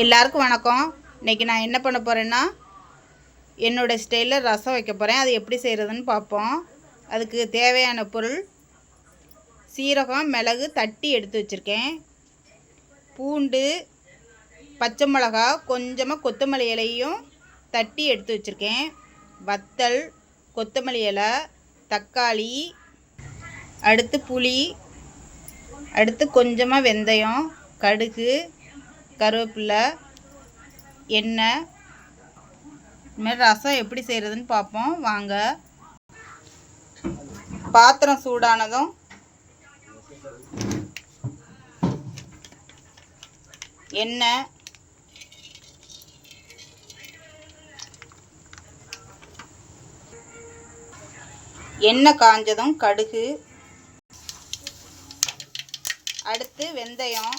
எல்லாருக்கும் வணக்கம். இன்றைக்கி நான் என்ன பண்ண போகிறேன்னா, என்னோடய ஸ்டைலில் ரசம் வைக்க போகிறேன். அது எப்படி செய்கிறதுன்னு பார்ப்போம். அதுக்கு தேவையான பொருள்: சீரகம், மிளகு தட்டி எடுத்து வச்சுருக்கேன், பூண்டு, பச்சை மிளகா, கொஞ்சமாக கொத்தமல்லி இலையும் தட்டி எடுத்து வச்சுருக்கேன், வத்தல், கொத்தமல்லி இலை, தக்காளி, அடுத்து புளி, அடுத்து கொஞ்சமாக வெந்தயம், கடுகு, கருவேப்பிலை, எண்ணெய். இதுமாதிரி ரசம் எப்படி செய்கிறதுன்னு பார்ப்போம் வாங்க. பாத்திரம் சூடானதும் எண்ணெய், எண்ணெய் காஞ்சதும் கடுகு, அடுத்து வெந்தயம்,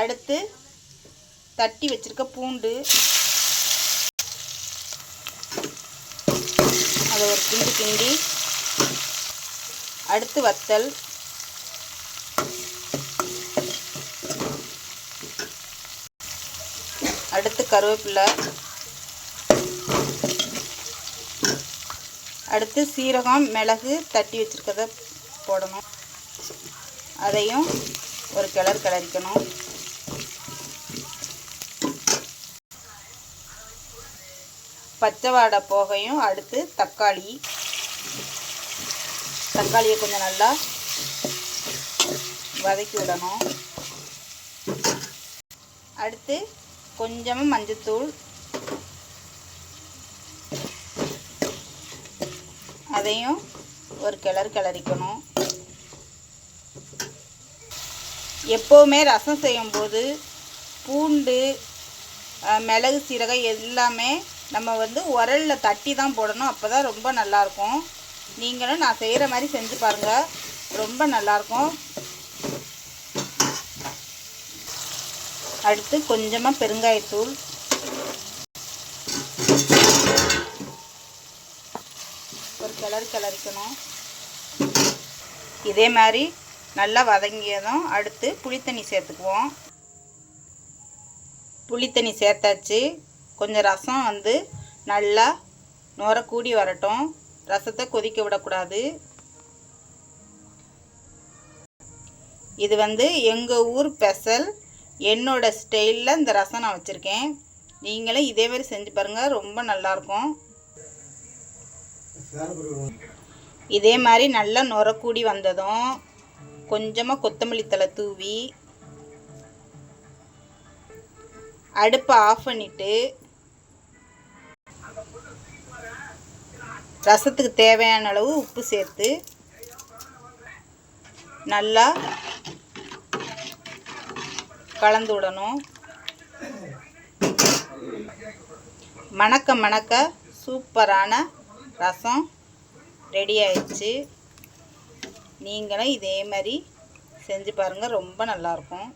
அடுத்து தட்டி வச்சிருக்க பூண்டு, அதை ஒரு கிண்டி கிண்டி, அடுத்து வத்தல், அடுத்து கருவேப்பிலை, அடுத்து சீரகம், மிளகு தட்டி வச்சிருக்கத போடணும். அதையும் ஒரு கிளறிக்கணும். பச்சை வாடை போகையும் அடுத்து தக்காளியை கொஞ்சம் நல்லா வதக்கி விடணும். அடுத்து கொஞ்சமாக மஞ்சத்தூள், அதையும் ஒரு கிளறிக்கணும். எப்போவுமே ரசம் செய்யும்போது பூண்டு, மிளகு, சீரகம் எல்லாமே நம்ம உரலில் தட்டி தான் போடணும். அப்போ தான் ரொம்ப நல்லாயிருக்கும். நீங்களும் நான் செய்கிற மாதிரி செஞ்சு பாருங்கள், ரொம்ப நல்லாயிருக்கும். அடுத்து கொஞ்சமாக பெருங்காயத்தூள், ஒரு கிளறிக்கணும். இதே மாதிரி நல்லா வதங்கியதும் அடுத்து புளித்தண்ணி சேர்த்துக்குவோம். புளித்தண்ணி சேர்த்தாச்சு. கொஞ்சம் ரசம் நல்லா நுர கூடி வரட்டும். ரசத்தை கொதிக்க விடக்கூடாது. இது எங்கள் ஊர் ஸ்பெஷல். என்னோட ஸ்டைலில் இந்த ரசம் நான் வச்சுருக்கேன். நீங்களும் இதே மாதிரி செஞ்சு பாருங்கள், ரொம்ப நல்லாயிருக்கும். இதே மாதிரி நல்லா நுர கூடி வந்ததும் கொஞ்சமாக கொத்தமல்லி தழை தூவி அடுப்பை ஆஃப் பண்ணிவிட்டு ரசத்துக்கு தேவையான அளவு உப்பு சேர்த்து நல்லா கலந்து விடணும். மணக்க மணக்க சூப்பரான ரசம் ரெடி ஆயிடுச்சு. நீங்களும் இதே மாதிரி செஞ்சு பாருங்கள், ரொம்ப நல்லாயிருக்கும்.